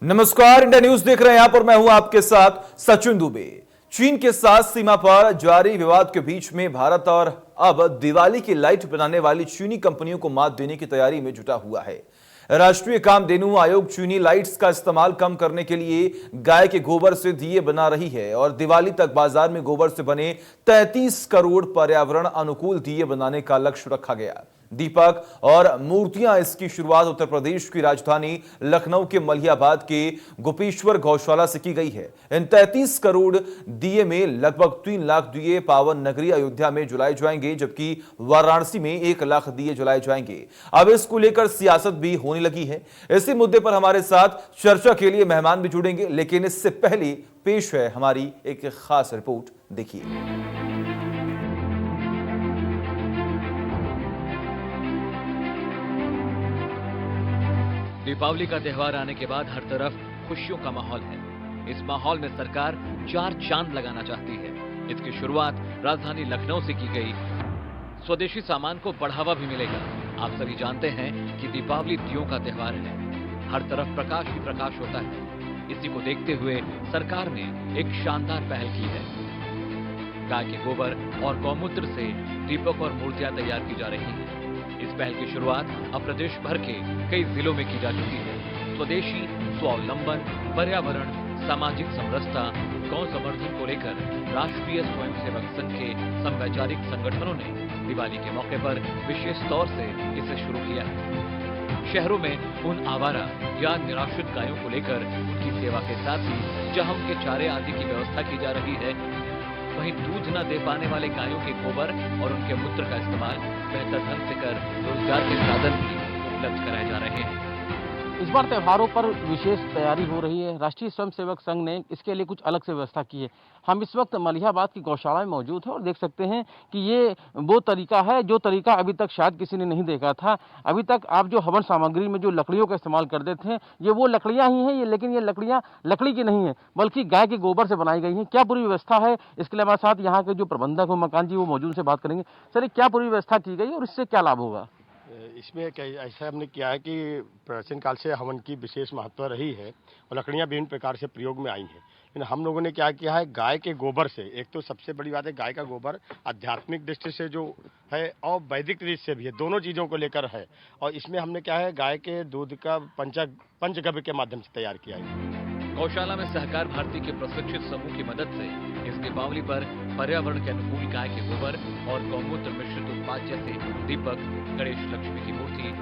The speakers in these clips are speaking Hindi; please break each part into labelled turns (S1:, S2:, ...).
S1: नमस्कार, इंडिया न्यूज देख रहे हैं। यहां पर मैं हूं आपके साथ सचिन दुबे। चीन के साथ सीमा पर जारी विवाद के बीच में भारत और अब दिवाली की लाइट बनाने वाली चीनी कंपनियों को मात देने की तैयारी में जुटा हुआ है। राष्ट्रीय कामधेनु आयोग चीनी लाइट्स का इस्तेमाल कम करने के लिए गाय के गोबर से दिए बना रही है और दिवाली तक बाजार में गोबर से बने 33 करोड़ पर्यावरण अनुकूल दिए बनाने का लक्ष्य रखा गया। दीपक और मूर्तियां इसकी शुरुआत उत्तर प्रदेश की राजधानी लखनऊ के मलियाबाद के गोपेश्वर गौशाला से की गई है। इन 33 करोड़ दिए में लगभग 3 लाख दिए पावन नगरी अयोध्या में जलाए जाएंगे, जबकि वाराणसी में 1 लाख दिए जलाए जाएंगे। अब इसको लेकर सियासत भी होने लगी है। इसी मुद्दे पर हमारे साथ चर्चा के लिए मेहमान भी जुड़ेंगे, लेकिन इससे पहले पेश है हमारी एक खास रिपोर्ट। देखिए।
S2: दीपावली का त्योहार आने के बाद हर तरफ खुशियों का माहौल है। इस माहौल में सरकार 4 चांद लगाना चाहती है। इसकी शुरुआत राजधानी लखनऊ से की गई। स्वदेशी सामान को बढ़ावा भी मिलेगा। आप सभी जानते हैं कि दीपावली दियों का त्योहार है। हर तरफ प्रकाश ही प्रकाश होता है। इसी को देखते हुए सरकार ने एक शानदार पहल की है। गाय के गोबर और गौमूत्र से दीपक और मूर्तियां तैयार की जा रही हैं। इस पहल की शुरुआत अब प्रदेश भर के कई जिलों में की जा चुकी है। स्वदेशी, स्वावलंबन, पर्यावरण, सामाजिक समरसता, गौ संवर्धन को लेकर राष्ट्रीय स्वयंसेवक संघ के समवैचारिक संगठनों ने दिवाली के मौके पर विशेष तौर से इसे शुरू किया है। शहरों में उन आवारा या निराश्रित गायों को लेकर उनकी सेवा के साथ ही जहां उनके चारे आदि की व्यवस्था की जा रही है, वहीं दूध न दे पाने वाले गायों के गोबर और उनके मूत्र का इस्तेमाल बेहतर ढंग से कर रोजगार के साधन भी उपलब्ध कराए जा रहे हैं।
S3: इस बार त्योहारों पर विशेष तैयारी हो रही है। राष्ट्रीय स्वयंसेवक संघ ने इसके लिए कुछ अलग से व्यवस्था की है। हम इस वक्त मलियाबाद की गौशाला में मौजूद हैं और देख सकते हैं कि ये वो तरीका है जो तरीका अभी तक शायद किसी ने नहीं देखा था। अभी तक आप जो हवन सामग्री में जो लकड़ियों का इस्तेमाल करते थे, ये वो लकड़ियां ही हैं, लेकिन ये लकड़ियां लकड़ी की नहीं है, बल्कि गाय के गोबर से बनाई गई हैं। क्या पूरी व्यवस्था है, इसके लिए हमारे साथ यहाँ के जो प्रबंधक हो मकान जी, वो मौजूद से बात करेंगे। सर, ये क्या पूरी व्यवस्था की गई और इससे क्या लाभ होगा?
S4: इसमें ऐसा हमने किया है कि प्राचीन काल से हवन की विशेष महत्व रही है और लकड़ियां विभिन्न प्रकार से प्रयोग में आई हैं। लेकिन हम लोगों ने क्या किया है, गाय के गोबर से, एक तो सबसे बड़ी बात है गाय का गोबर आध्यात्मिक दृष्टि से जो है और वैदिक दृष्टि से भी है, दोनों चीज़ों को लेकर है। और इसमें हमने क्या है, गाय के दूध का पंचगव्य के माध्यम से तैयार किया है।
S2: गौशाला में सहकार भारती के प्रशिक्षित समूह की मदद से इस दीपावली पर पर्यावरण के अनुकूल गाय के गोबर और गौमूत्र मिश्रित उत्पाद जैसे दीपक, गणेश लक्ष्मी की मूर्ति,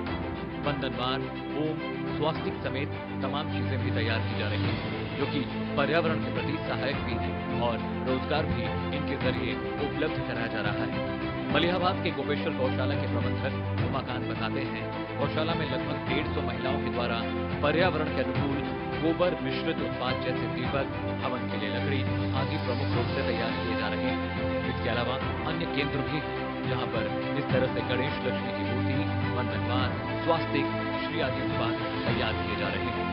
S2: वंदनवार, ओम, स्वास्तिक समेत तमाम चीजें भी तैयार की जा रही हैं, जो कि पर्यावरण के प्रति सहायक भी है और रोजगार भी इनके जरिए उपलब्ध कराया जा रहा है। मलियाबाद के गोपेश्वर गौशाला के प्रबंधक उमाकांत बताते हैं, गौशाला में लगभग 150 महिलाओं के द्वारा पर्यावरण के अनुकूल गोबर मिश्रित उत्पाद जैसे दीपक, हवन के लिए लकड़ी आदि प्रमुख रूप से तैयार किए जा रहे हैं। इसके अलावा अन्य केंद्र भी हैं, जहां पर इस तरह से गणेश लक्ष्मी की मूर्ति, वंदनवार, स्वास्तिक, श्री आदि उत्पाद तैयार किए जा रहे हैं।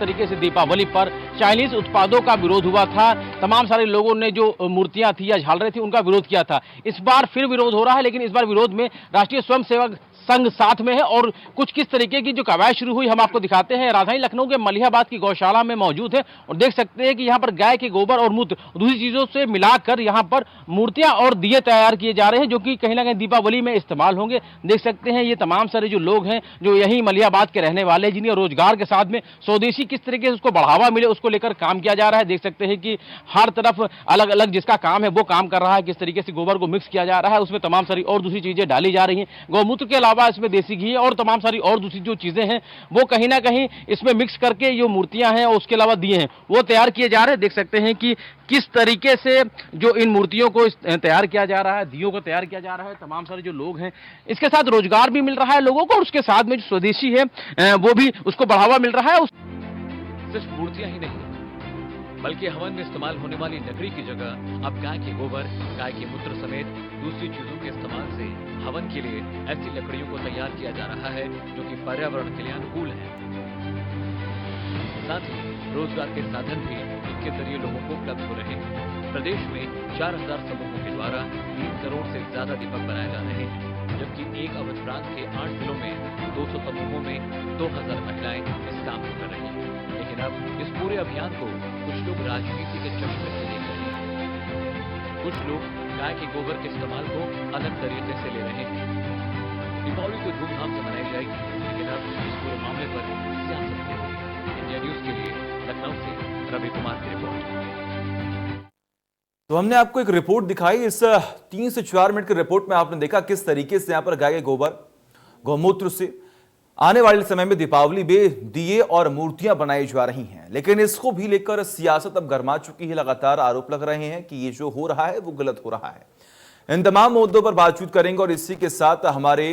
S3: तरीके से दीपावली पर चाइनीज उत्पादों का विरोध हुआ था। तमाम सारे लोगों ने जो मूर्तियां थी या झालरें थी, उनका विरोध किया था। इस बार फिर विरोध हो रहा है, लेकिन इस बार विरोध में राष्ट्रीय स्वयंसेवक संघ साथ में है और कुछ किस तरीके की जो कवायद शुरू हुई हम आपको दिखाते हैं। राजधानी लखनऊ के मलियाबाद की गौशाला में मौजूद है और देख सकते हैं कि यहाँ पर गाय के गोबर और मूत्र दूसरी चीजों से मिलाकर यहाँ पर मूर्तियां और दिए तैयार किए जा रहे हैं, जो कि कहीं ना कहीं दीपावली में इस्तेमाल होंगे। देख सकते हैं ये तमाम सारे जो लोग हैं जो यही मलियाबाद के रहने वाले, जिन्हें रोजगार के साथ में स्वदेशी किस तरीके से उसको बढ़ावा मिले उसको लेकर काम किया जा रहा है। देख सकते हैं कि हर तरफ अलग अलग जिसका काम है वो काम कर रहा है। किस तरीके से गोबर को मिक्स किया जा रहा है, उसमें तमाम सारी और दूसरी चीजें डाली जा रही हैं। गौमूत्र के अलावा इसमें देसी घी और तमाम सारी और दूसरी जो चीजें हैं वो कहीं ना कहीं इसमें मिक्स करके जो मूर्तियां हैं और उसके अलावा दिए हैं वो तैयार किए जा रहे हैं। देख सकते हैं कि किस तरीके से जो इन मूर्तियों को तैयार किया जा रहा है, दियों को तैयार किया जा रहा है। तमाम सारे जो लोग हैं, इसके साथ रोजगार भी मिल रहा है लोगों को और उसके साथ में जो स्वदेशी है वो भी उसको बढ़ावा मिल रहा है।
S2: सिर्फ मूर्तियां ही नहीं, बल्कि हवन में इस्तेमाल होने वाली लकड़ी की जगह अब गाय के गोबर, गाय के मूत्र समेत दूसरी चीजों के इस्तेमाल से हवन के लिए ऐसी लकड़ियों को तैयार किया जा रहा है जो कि पर्यावरण के लिए अनुकूल है। साथ ही रोजगार के साधन भी इनके जरिए लोगों को उपलब्ध हो रहे हैं। प्रदेश में 4000 समूहों के द्वारा 3 करोड़ से ज्यादा दीपक बनाए जा रहे हैं, जबकि एक अवध प्रांत के 8 जिलों में 200 समूहों में 2000 महिलाएं इस काम को कर रही हैं। अब इस पूरे अभियान को कुछ लोग राजनीति के चश्मे से देख रहे हैं। कुछ लोग गाय के गोबर के इस्तेमाल को अलग तरीके से ले रहे हैं। दीपावली तो धूमधाम से मनाई जाएगी, लेकिन अब इस पूरे मामले पर सियासत भी होगी। इंडिया न्यूज के लिए लखनऊ से रवि कुमार की रिपोर्ट।
S1: तो हमने आपको एक रिपोर्ट दिखाई। इस 3 से 4 मिनट की रिपोर्ट में आपने देखा किस तरीके से यहां पर गाय के गोबर, गौमूत्र से आने वाले समय में दीपावली में दिए और मूर्तियां बनाई जा रही हैं। लेकिन इसको भी लेकर सियासत अब गर्मा चुकी है। लगातार आरोप लग रहे हैं कि ये जो हो रहा है वो गलत हो रहा है। इन तमाम मुद्दों पर बातचीत करेंगे और इसी के साथ हमारे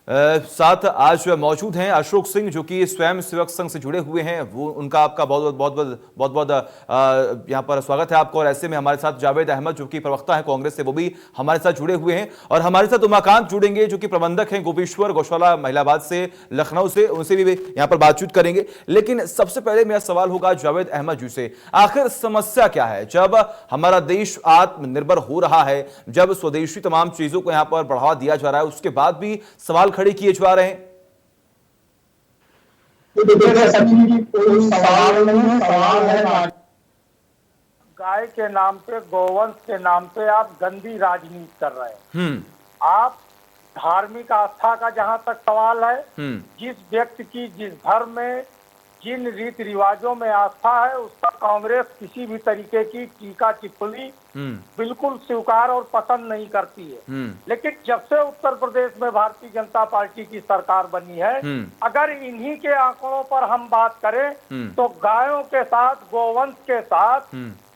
S1: साथ आज मौजूद हैं अशोक सिंह, जो कि स्वयं सेवक संघ से जुड़े हुए हैं। वो उनका आपका बहुत यहाँ पर स्वागत है आपका। और ऐसे में हमारे साथ जावेद अहमद, जो कि प्रवक्ता है कांग्रेस से, वो भी हमारे साथ जुड़े हुए हैं। और हमारे साथ उमाकांत जुड़ेंगे, जो कि प्रबंधक हैं गोपेश्वर गौशाला महिलाबाद से, लखनऊ से। उनसे भी यहाँ पर बातचीत करेंगे। लेकिन सबसे पहले मेरा सवाल होगा जावेद अहमद जी से, आखिर समस्या क्या है? जब हमारा देश आत्मनिर्भर हो रहा है, जब स्वदेशी तमाम चीजों को यहाँ पर बढ़ावा दिया जा रहा है, उसके बाद भी सवाल खड़े किए जा रहे हैं।
S5: कोई सवाल नहीं है, सवाल है गाय के नाम पे, गौवंश के नाम पे आप गंदी राजनीति कर रहे हैं। आप धार्मिक आस्था का जहां तक सवाल है, जिस व्यक्ति की जिस धर्म में जिन रीति रिवाजों में आस्था है, उसका कांग्रेस किसी भी तरीके की टीका टिप्पणी बिल्कुल स्वीकार और पसंद नहीं करती है। लेकिन जब से उत्तर प्रदेश में भारतीय जनता पार्टी की सरकार बनी है, अगर इन्हीं के आंकड़ों पर हम बात करें तो गायों के साथ, गोवंश के साथ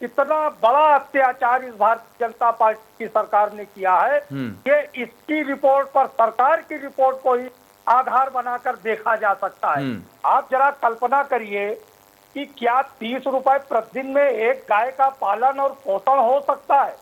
S5: कितना बड़ा अत्याचार इस भारतीय जनता पार्टी की सरकार ने किया है, कि इसकी रिपोर्ट पर, सरकार की रिपोर्ट को ही आधार बनाकर देखा जा सकता है। आप जरा कल्पना करिए कि क्या 30 रुपए प्रतिदिन में एक गाय का पालन और पोषण हो सकता है?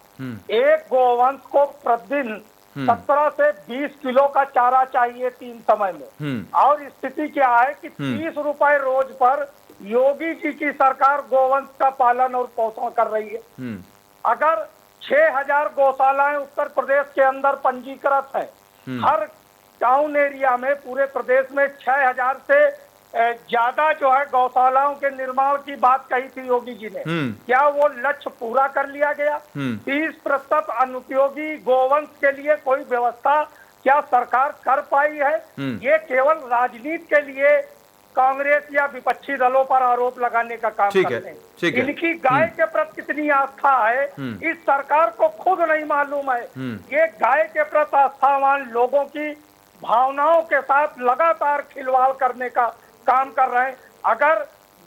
S5: एक गोवंश को प्रतिदिन 17 से 20 किलो का चारा चाहिए 3 समय में। और स्थिति क्या है कि 30 रुपए रोज पर योगी जी की सरकार गोवंश का पालन और पोषण कर रही है। अगर 6000 गौशालाएं उत्तर प्रदेश के अंदर पंजीकृत है, हर टाउन एरिया में पूरे प्रदेश में 6000 से ज्यादा जो है गौशालाओं के निर्माण की बात कही थी योगी जी ने। क्या वो लक्ष्य पूरा कर लिया गया? 30% अनुपयोगी गोवंश के लिए कोई व्यवस्था क्या सरकार कर पाई है? ये केवल राजनीति के लिए कांग्रेस या विपक्षी दलों पर आरोप लगाने का काम करते हैं। इनकी गाय के प्रति कितनी आस्था है, इस सरकार को खुद नहीं मालूम है। ये गाय के प्रति आस्थावान लोगों की भावनाओं के साथ लगातार खिलवाड़ करने का काम कर रहे हैं। अगर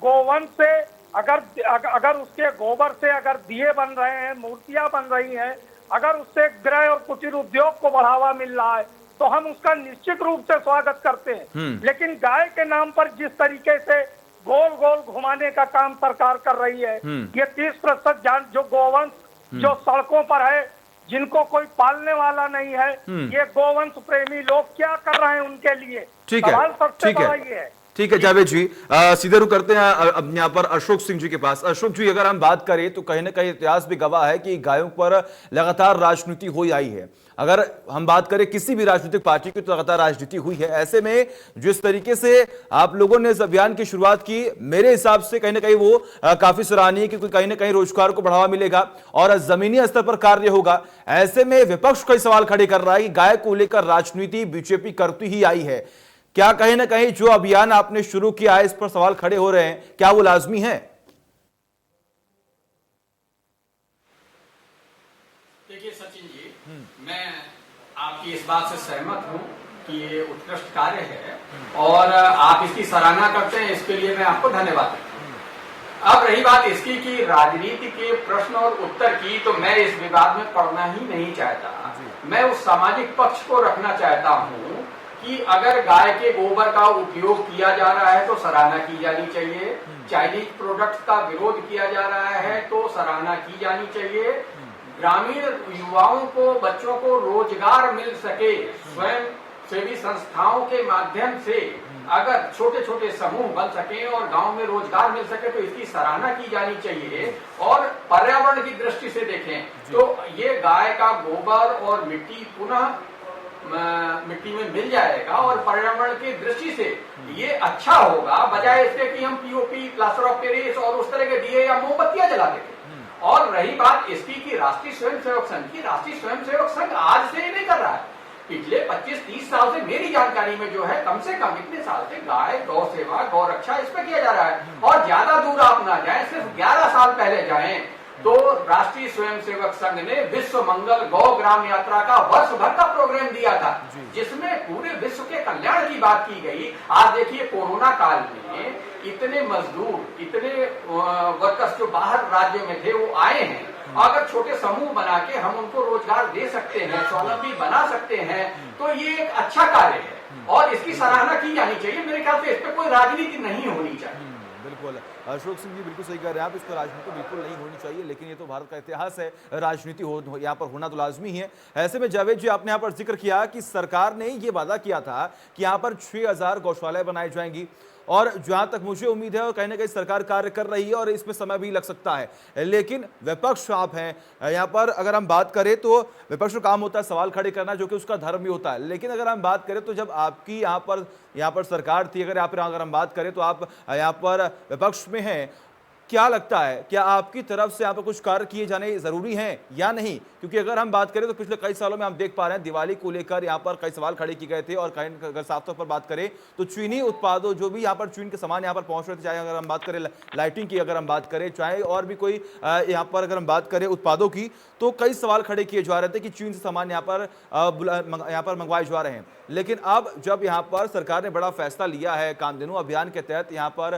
S5: गोवंश से, अगर उसके गोबर से अगर दिए बन रहे हैं, मूर्तियां बन रही हैं, अगर उससे गृह और कुटीर उद्योग को बढ़ावा मिल रहा है, तो हम उसका निश्चित रूप से स्वागत करते हैं। लेकिन गाय के नाम पर जिस तरीके से गोल गोल घुमाने का काम सरकार कर रही है, ये 30% जान जो गोवंश जो सड़कों पर है, जिनको कोई पालने वाला नहीं है, ये गोवंश प्रेमी लोग क्या कर रहे हैं उनके लिए? सवाल सबसे बड़ा ये है।
S1: ठीक है जावेद जी, सीधे रुख करते हैं अब यहाँ पर अशोक सिंह जी के पास। अशोक जी, अगर हम बात करें तो कहीं ना कहीं इतिहास भी गवाह है कि गायों पर लगातार राजनीति हो आई है। अगर हम बात करें किसी भी राजनीतिक पार्टी की तो लगातार राजनीति हुई है। ऐसे में जिस तरीके से आप लोगों ने इस अभियान की शुरुआत की, मेरे हिसाब से कहीं ना कहीं वो काफी सराहनीय, क्योंकि कहीं ना कहीं रोजगार को बढ़ावा मिलेगा और जमीनी स्तर पर कार्य होगा। ऐसे में विपक्ष कई सवाल खड़े कर रहा है कि गाय को लेकर राजनीति बीजेपी करती ही आई है। क्या कहीं ना कहीं जो अभियान आपने शुरू किया है, इस पर सवाल खड़े हो रहे हैं, क्या वो लाजमी है?
S6: देखिए सचिन जी, मैं आपकी इस बात से सहमत हूं कि ये उत्कृष्ट कार्य है और आप इसकी सराहना करते हैं, इसके लिए मैं आपको धन्यवाद देता हूं। अब रही बात इसकी कि राजनीति के प्रश्न और उत्तर की, तो मैं इस विवाद में पड़ना ही नहीं चाहता। मैं उस सामाजिक पक्ष को रखना चाहता हूं कि अगर गाय के गोबर का उपयोग किया जा रहा है तो सराहना की जानी चाहिए। चाइनीज प्रोडक्ट्स का विरोध किया जा रहा है तो सराहना की जानी चाहिए। ग्रामीण युवाओं को, बच्चों को रोजगार मिल सके, स्वयं सेवी संस्थाओं के माध्यम से अगर छोटे छोटे समूह बन सके और गांव में रोजगार मिल सके तो इसकी सराहना की जानी चाहिए। और पर्यावरण की दृष्टि से देखें तो ये गाय का गोबर और मिट्टी पुनः मिट्टी में मिल जाएगा और पर्यावरण की दृष्टि से ये अच्छा होगा, बजाय इसके कि हम पीओपी, प्लास्टर ऑफ पेरिस और उस तरह के दिए या मोमबत्तियां जलाते थे। और रही बात इसकी कि राष्ट्रीय स्वयंसेवक संघ की, राष्ट्रीय स्वयंसेवक संघ आज से नहीं कर रहा है। पिछले 25-30 साल से मेरी जानकारी में जो है, कम से कम इतने साल से गाय, गौ सेवा, गौ रक्षा इस पे किया जा रहा है। और ज्यादा दूर आप ना जाएं, सिर्फ 11 साल पहले जाएं तो राष्ट्रीय स्वयंसेवक संघ ने विश्व मंगल गौ ग्राम यात्रा का वर्ष भर का प्रोग्राम दिया था, जिसमें पूरे विश्व के कल्याण की बात की गई। आज देखिए कोरोना काल में इतने मजदूर, इतने वर्कर्स जो बाहर राज्यों में थे वो आए हैं। अगर छोटे समूह बना के हम उनको रोजगार दे सकते हैं, स्वावलंबी बना सकते हैं, तो ये एक अच्छा कार्य है और इसकी सराहना की जानी चाहिए। मेरे ख्याल से इस पर कोई राजनीति नहीं होनी चाहिए।
S1: बिल्कुल, अशोक सिंह जी बिल्कुल सही कह रहे हैं आप, इस पर राजनीति बिल्कुल नहीं होनी चाहिए, लेकिन ये तो भारत का इतिहास है, राजनीति यहाँ पर होना तो लाजमी है। ऐसे में जावेद जी, आपने यहाँ पर जिक्र किया कि सरकार ने ये वादा किया था कि यहाँ पर 6000 गौशालाएं बनाई जाएंगी और जहां तक मुझे उम्मीद है और कहीं ना कहीं सरकार कार्य कर रही है और इसमें समय भी लग सकता है, लेकिन विपक्ष आप हैं यहाँ पर। अगर हम बात करें तो विपक्ष का काम होता है सवाल खड़े करना, जो कि उसका धर्म भी होता है। लेकिन अगर हम बात करें तो जब आपकी यहाँ पर सरकार थी, अगर हम बात करें तो आप यहाँ पर विपक्ष में हैं, क्या लगता है क्या आपकी तरफ से यहाँ पर कुछ कार्य किए जाने जरूरी हैं या नहीं? क्योंकि अगर हम बात करें तो पिछले कई सालों में हम देख पा रहे हैं दिवाली को लेकर यहाँ पर कई सवाल खड़े किए गए थे। और कहीं अगर साफ तौर पर बात करें तो चीनी उत्पादों, जो भी यहाँ पर चीन के सामान यहाँ पर पहुंच रहे थे, चाहे अगर हम बात करें लाइटिंग की, अगर हम बात करें चाहे और भी कोई यहाँ पर अगर हम बात करें उत्पादों की, तो कई सवाल खड़े किए जा रहे थे कि चीन से सामान यहाँ पर मंगवाए जा रहे हैं। लेकिन अब जब यहाँ पर सरकार ने बड़ा फैसला लिया है, कामधेनु अभियान के तहत यहाँ पर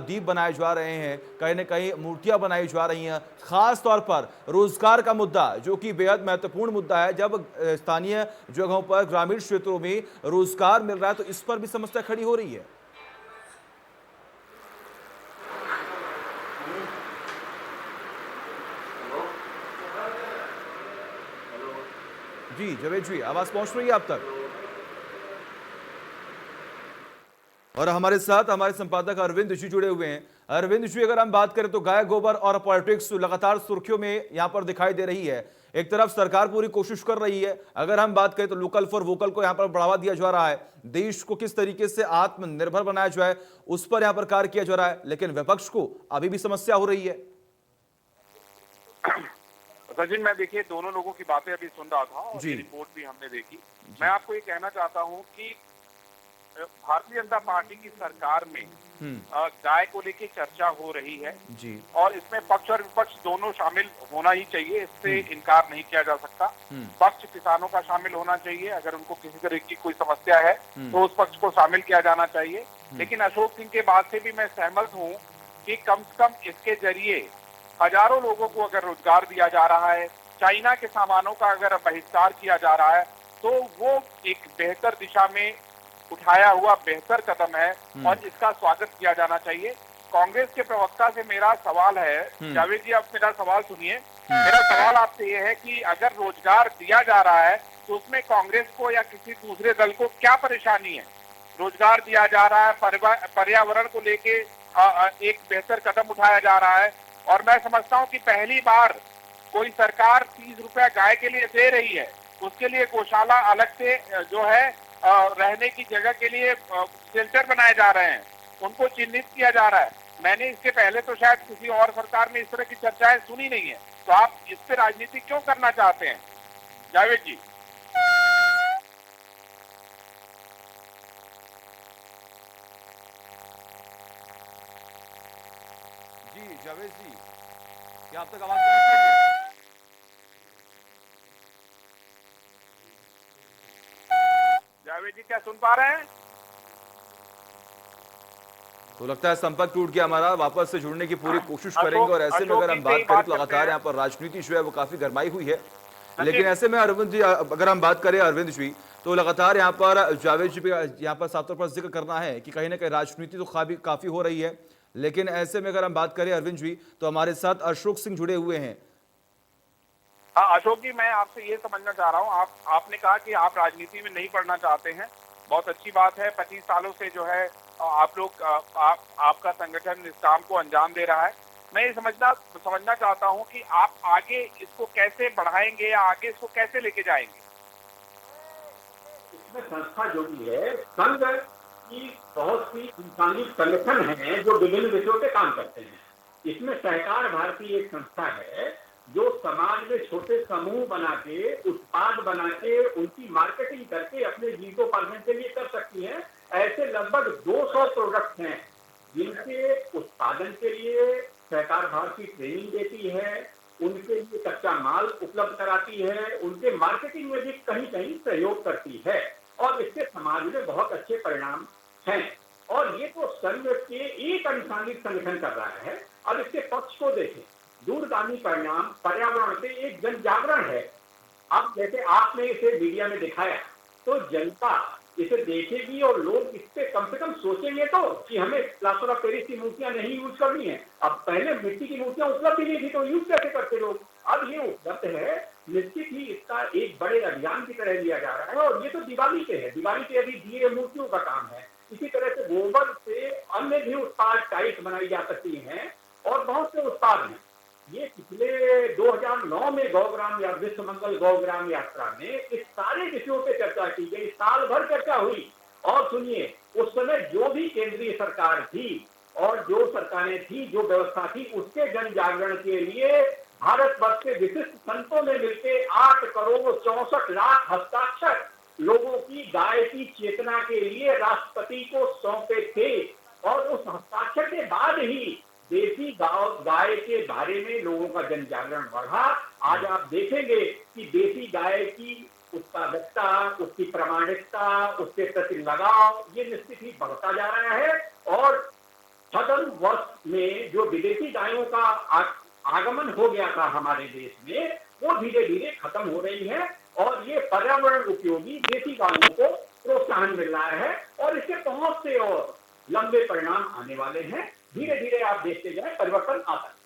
S1: दीप बनाए जा रहे हैं, कहीं न कहीं मूर्तियां बनाई जा रही हैं, खास तौर पर रोजगार का मुद्दा जो कि बेहद महत्वपूर्ण मुद्दा है। जब स्थानीय जगहों पर, ग्रामीण क्षेत्रों में रोजगार मिल रहा है तो इस पर भी समस्या खड़ी हो रही है। जी जावेद जी, आवाज पहुंच रही है आप तक? और हमारे साथ हमारे संपादक अरविंद जी जुड़े हुए हैं। अरविंद जी, अगर हम बात करें तो गाय गोबर और पॉलिटिक्स लगातार सुर्खियों में यहां पर दिखाई दे रही है। एक तरफ सरकार पूरी कोशिश कर रही है, अगर हम बात करें तो लोकल फॉर वोकल को यहां पर बढ़ावा दिया जा रहा है, देश को किस तरीके से आत्मनिर्भर बनाया जाए उस पर यहां पर कार्य किया जा रहा है, लेकिन विपक्ष को अभी भी समस्या हो रही है।
S7: सचिन, मैं देखिए दोनों लोगों की बातें अभी सुन रहा था और रिपोर्ट भी हमने देखी। मैं आपको ये कहना चाहता हूँ कि भारतीय जनता पार्टी की सरकार में गाय को लेकर चर्चा हो रही है जी, और इसमें पक्ष और विपक्ष दोनों शामिल होना ही चाहिए, इससे इनकार नहीं किया जा सकता। पक्ष किसानों का शामिल होना चाहिए, अगर उनको किसी तरह की कोई समस्या है तो उस पक्ष को शामिल किया जाना चाहिए। लेकिन अशोक सिंह के बात से भी मैं सहमत हूँ कि कम से कम इसके जरिए हजारों लोगों को अगर रोजगार दिया जा रहा है, चाइना के सामानों का अगर बहिष्कार किया जा रहा है, तो वो एक बेहतर दिशा में उठाया हुआ बेहतर कदम है और इसका स्वागत किया जाना चाहिए। कांग्रेस के प्रवक्ता से मेरा सवाल है, जावेद जी आप मेरा सवाल सुनिए। मेरा सवाल आपसे ये है कि अगर रोजगार दिया जा रहा है तो उसमें कांग्रेस को या किसी दूसरे दल को क्या परेशानी है? रोजगार दिया जा रहा है, पर्यावरण को लेके एक बेहतर कदम उठाया जा रहा है, और मैं समझता हूँ कि पहली बार कोई सरकार 30 रुपया गाय के लिए दे रही है, उसके लिए गौशाला अलग से जो है रहने की जगह के लिए शेल्टर बनाए जा रहे हैं, उनको चिन्हित किया जा रहा है। मैंने इसके पहले तो शायद किसी और सरकार में इस तरह की चर्चाएं सुनी नहीं है, तो आप इस पे राजनीति क्यों करना चाहते हैं जावेद जी?
S1: जी जावेद जी, क्या आप तक आवाज पहुंच रही है?
S7: जावेद जी क्या सुन पा रहे हैं?
S1: तो लगता है संपर्क टूट गया हमारा, वापस से जुड़ने की पूरी कोशिश करेंगे। और ऐसे में अगर हम बात करें तो लगातार यहाँ पर राजनीति जो है वो काफी गरमाई हुई है। लेकिन ऐसे में अरविंद जी, अगर हम बात करें अरविंद जी, तो लगातार यहाँ पर जावेद जी पे यहाँ पर साफ तौर पर जिक्र करना है कि कहीं ना कहीं राजनीति तो काफी हो रही है। लेकिन ऐसे में अगर हम बात करें अरविंद जी, तो हमारे साथ अशोक सिंह जुड़े हुए हैं।
S7: हाँ अशोक जी, मैं आपसे ये समझना चाह रहा हूँ, आपने कहा कि आप राजनीति में नहीं पढ़ना चाहते हैं, बहुत अच्छी बात है। 25 सालों से जो है आप लोग आपका संगठन इस काम को अंजाम दे रहा है। मैं ये समझना चाहता हूँ कि आप आगे इसको कैसे बढ़ाएंगे या आगे इसको कैसे लेके जाएंगे?
S5: इसमें संस्था जुड़ी है। संघ की बहुत सी इंसानी संगठन हैं जो विभिन्न विषयों पे काम करते हैं। इसमें सहकार भारती एक संस्था है जो समाज में छोटे समूह बना के, उत्पाद बना के, उनकी मार्केटिंग करके अपने जीविकोपार्जन के लिए कर सकती है। ऐसे लगभग 200 प्रोडक्ट्स हैं जिनके उत्पादन के लिए सहकार भारती ट्रेनिंग देती है, उनके लिए कच्चा माल उपलब्ध कराती है, उनके मार्केटिंग में भी कहीं कहीं सहयोग करती है और इससे समाज में बहुत अच्छे परिणाम हैं। और ये तो संघ के एक अनुसांगिक संगठन कर रहा है। अब इसके पक्ष को देखें, दूरगामी परिणाम पर्यावरण पे एक जन जागरण है। अब जैसे आपने इसे मीडिया में दिखाया तो जनता इसे देखेगी और लोग इस पे कम से कम सोचेंगे तो कि हमें प्लास्टर ऑफ पेरिस की मूर्तियां नहीं यूज करनी है। अब पहले मिट्टी की मूर्तियां उपलब्ध ही नहीं थी तो यूज कैसे करते लोग, अब ये उपलब्ध है। निश्चित ही इसका एक बड़े अभियान की तरह लिया जा रहा है और ये तो दिवाली पे है। दिवाली पे अभी दिए मूर्तियों का काम है। इसी तरह से गोबर से अन्य भी उत्पाद टाइल्स बनाई जा सकती हैं और बहुत से उत्पाद हैं। ये पिछले 2009 में गौग्राम या विश्व मंगल गौग्राम यात्रा में इस सारे विषयों पे चर्चा की गई, साल भर चर्चा हुई। और सुनिए, उस समय जो भी केंद्रीय सरकार थी और जो सरकारें थी, जो व्यवस्था थी, उसके जन जागरण के लिए भारतवर्ष के विशिष्ट संतों ने मिलकर 8 करोड़ 64 लाख हस्ताक्षर लोगों की गाय की चेतना के लिए राष्ट्रपति को सौंपे थे। और उस हस्ताक्षर के बाद ही देसी गाय के बारे में लोगों का जन जागरण बढ़ा। आज आप देखेंगे कि देसी गाय की उत्पादकता, उसकी प्रामाणिकता, उसके प्रति लगाव ये निश्चित ही बढ़ता जा रहा है। और 6 वर्ष में जो विदेशी गायों का आगमन हो गया था हमारे देश में, वो धीरे धीरे खत्म हो रही है और ये पर्यावरण उपयोगी देसी गायों को प्रोत्साहन मिल रहा है और इसके बहुत से और लंबे परिणाम आने वाले हैं। धीरे धीरे आप देखते जाए परिवर्तन आता है।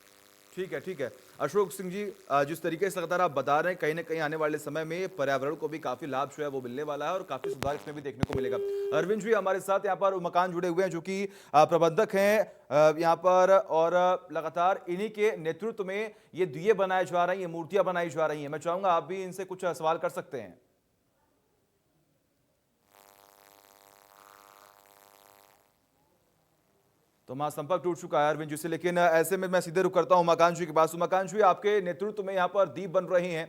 S1: ठीक है अशोक सिंह जी, जिस तरीके से लगातार आप बता रहे हैं, कहीं ना कहीं आने वाले समय में पर्यावरण को भी काफी लाभ जो है वो मिलने वाला है और काफी सुधार इसमें भी देखने को मिलेगा। अरविंद जी हमारे साथ यहाँ पर मकान जुड़े हुए हैं जो कि प्रबंधक हैं यहाँ पर, और लगातार इन्हीं के नेतृत्व में ये दिए बनाए जा रही हैं, मूर्तियां बनाई जा रही हैं। मैं चाहूंगा आप भी इनसे कुछ सवाल कर सकते हैं। तो हमारा संपर्क टूट चुका है अरविंद जी से, लेकिन ऐसे में मैं सीधे रुक करता हूं उमाकांत जी के पास। उमाकांत जी, आपके नेतृत्व में यहाँ पर दीप बन रहे हैं,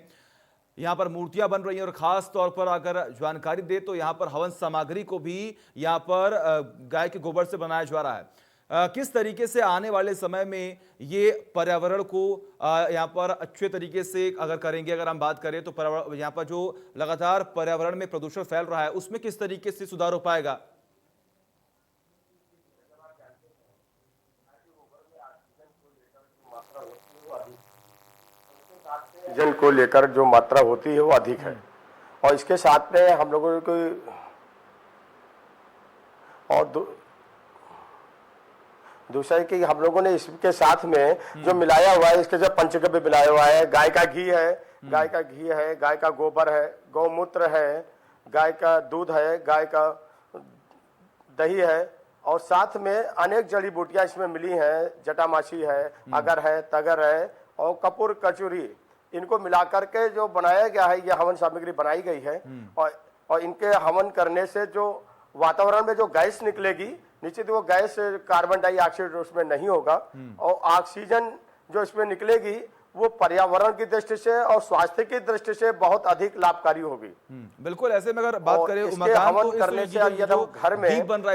S1: यहाँ पर मूर्तियां बन रही हैं और खास तौर पर अगर जानकारी दे तो यहाँ पर हवन सामग्री को भी यहाँ पर गाय के गोबर से बनाया जा रहा है। किस तरीके से आने वाले समय में ये पर्यावरण को यहाँ पर अच्छे तरीके से अगर करेंगे, अगर हम बात करें तो यहाँ पर जो लगातार पर्यावरण में प्रदूषण फैल रहा है उसमें किस तरीके से सुधार हो पाएगा?
S4: ऑक्सीजन को लेकर जो मात्रा होती है वो अधिक है और इसके साथ में हम लोगों को और दूसरा कि हम लोगों ने इसके साथ में जो मिलाया हुआ है, इसके जो पंचगव्य मिलाया हुआ है, गाय का घी है, गाय का घी है, गाय का गोबर है, गौमूत्र है, गाय का दूध है, गाय का दही है और साथ में अनेक जड़ी बूटियां इसमें मिली हैं, जटामासी है, अगर है, तगर है और कपूर कचूरी, इनको मिलाकर के जो बनाया गया है, ये हवन सामग्री बनाई गई है। और इनके हवन करने से जो वातावरण में जो गैस निकलेगी, निश्चित वो गैस कार्बन डाइऑक्साइड उसमें नहीं होगा और ऑक्सीजन जो इसमें निकलेगी वो पर्यावरण की दृष्टि से और स्वास्थ्य की दृष्टि से बहुत अधिक लाभकारी होगी।
S1: बिल्कुल। ऐसे में अगर बात करें
S4: हवन करने से यदि हम घर में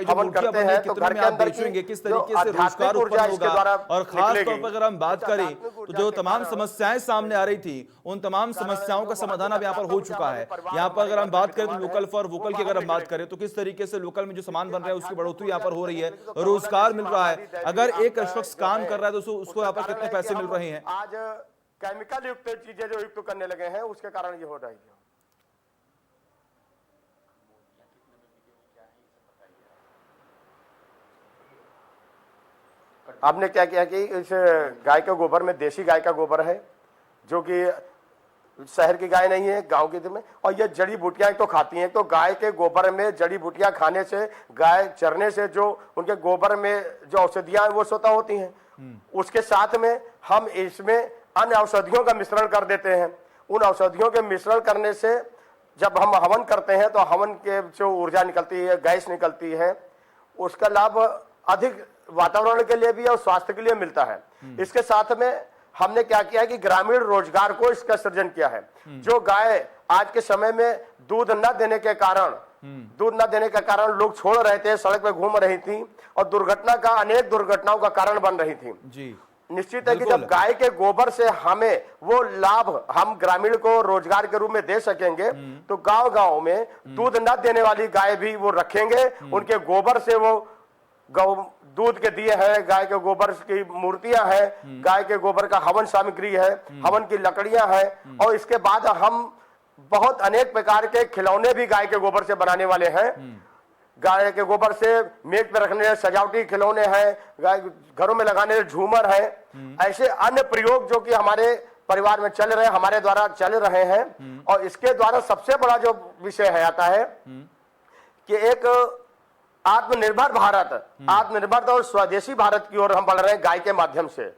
S4: हवन करते हैं तो घर के अंदर
S1: किस तरीके से रोजगार उत्पन्न होगा, और खास तौर पर अगर हम बात करें तो जो तमाम समस्याएं सामने आ रही थी उन तमाम समस्याओं का समाधान अब यहाँ पर हो चुका है। यहाँ पर अगर हम बात करें तो लोकल फॉर वोकल की अगर हम बात करें तो किस तरीके से लोकल में जो सामान बन रहा है उसकी बढ़ोतरी यहाँ पर हो रही है, रोजगार मिल रहा है। अगर एक शख्स काम कर रहा है तो उसको यहाँ पर कितने पैसे मिल रहे हैं?
S4: आज केमिकल युक्त चीजें जो युक्त करने लगे हैं उसके कारण ये हो रही है। आपने क्या किया कि इस गाय के गोबर में देसी गाय का गोबर है जो कि शहर की गाय नहीं है, गांव की में, और ये जड़ी बूटियां तो खाती हैं। तो गाय के गोबर में जड़ी बूटियां खाने से, गाय चरने से जो उनके गोबर में जो औषधियां हैं वो स्वतः होती हैं। उसके साथ में हम इसमें अन्य औषधियों का मिश्रण कर देते हैं। उन औषधियों के मिश्रण करने से जब हम हवन करते हैं तो हवन के जो ऊर्जा निकलती है, गैस निकलती है, उसका लाभ अधिक वातावरण के लिए भी और स्वास्थ्य के लिए मिलता है। इसके साथ में हमने क्या किया है कि ग्रामीण रोजगार को इसका सृजन किया है। जो गाय आज के समय में दूध न देने के कारण लोग छोड़ रहे थे, सड़क पे घूम रही थी और अनेक दुर्घटनाओं का कारण बन रही थी
S1: जी।
S4: निश्चित है कि जब गाय के गोबर से हमें वो लाभ हम ग्रामीण को रोजगार के रूप में दे सकेंगे, तो गांव गांव में दूध न देने वाली गाय भी वो रखेंगे। उनके गोबर से वो दूध के दिए हैं, गाय के गोबर की मूर्तियां हैं, गाय के गोबर का हवन सामग्री है, हवन की लकड़ियां हैं, और इसके बाद हम बहुत अनेक प्रकार के खिलौने भी गाय के गोबर से बनाने वाले हैं। गाय के गोबर से मेज पे रखने सजावटी खिलौने हैं, गाय घरों में लगाने झूमर है, ऐसे अन्य प्रयोग जो कि हमारे परिवार में चल रहे हैं, हमारे द्वारा चल रहे हैं। और इसके द्वारा सबसे बड़ा जो विषय है आता है कि एक आत्मनिर्भर और स्वदेशी भारत की ओर हम बढ़ रहे हैं गाय के माध्यम से।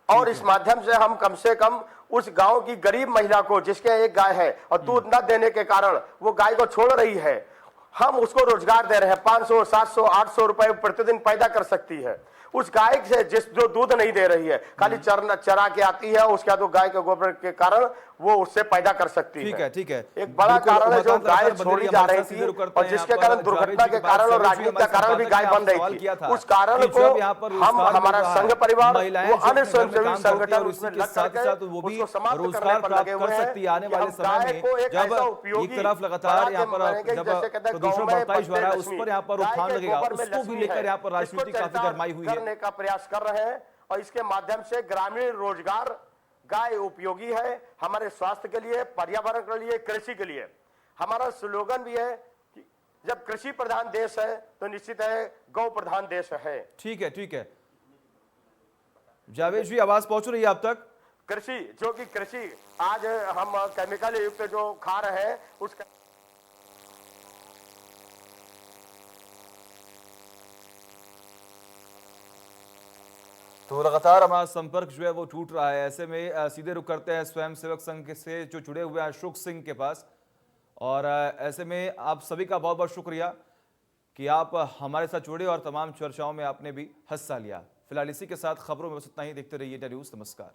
S4: और इस माध्यम से हम कम से कम उस गांव की गरीब महिला को, जिसके एक गाय है और दूध न देने के कारण वो गाय को छोड़ रही है, हम उसको रोजगार दे रहे हैं। 500, 700, 800 रुपए प्रतिदिन पैदा कर सकती है उस गाय से जो दूध नहीं दे रही है, खाली चरा के आती है। उसके बाद गाय के गोबर के कारण वो उससे पैदा कर सकती है।
S1: ठीक है।
S4: एक बड़ा कारण है जो गाय छोड़ी जा रही थी और जिसके कारण दुर्घटना के कारण और राजनीति का कारण भी गाय बन रही थी। उस कारण को हम, हमारा संघ परिवार, वो अन्य स्वयंसेवी संगठन उसमें लग करके
S1: वो भी
S4: उसको समाप्त
S1: रोजगार
S4: करने पर
S1: प्राप्त
S4: लगे
S1: कर
S4: हुए
S1: सकती है आने
S4: हैं।
S1: वाले समय में, जब एक तरफ लगातार यहाँ पर जब प्रदूषण बढ़ता ही जा रहा है, उस पर यहाँ पर रोकथाम लगेगा, उसको भी लेकर यहाँ पर राजनीति काफी गरमाई हुई है।
S4: करने का प्रयास कर रहे हैं और इसके माध्यम से ग्रामीण रोजगार गाय उपयोगी है हमारे स्वास्थ्य के लिए, पर्यावरण के लिए, कृषि के लिए। हमारा स्लोगन भी है कि जब कृषि प्रधान देश है तो निश्चित है गौ प्रधान देश है।
S1: ठीक है। जावेद जी, आवाज पहुंच रही है आप तक?
S4: कृषि आज हम केमिकल युक्त जो खा रहे हैं उसका
S1: तो लगातार हमारा संपर्क जो है वो टूट रहा है। ऐसे में सीधे रुख करते हैं स्वयंसेवक संघ से जो जुड़े हुए हैं अशोक सिंह के पास। और ऐसे में आप सभी का बहुत बहुत शुक्रिया कि आप हमारे साथ जुड़े और तमाम चर्चाओं में आपने भी हिस्सा लिया। फिलहाल इसी के साथ खबरों में बस इतना ही। देखते रहिए इंडिया न्यूज़। नमस्कार।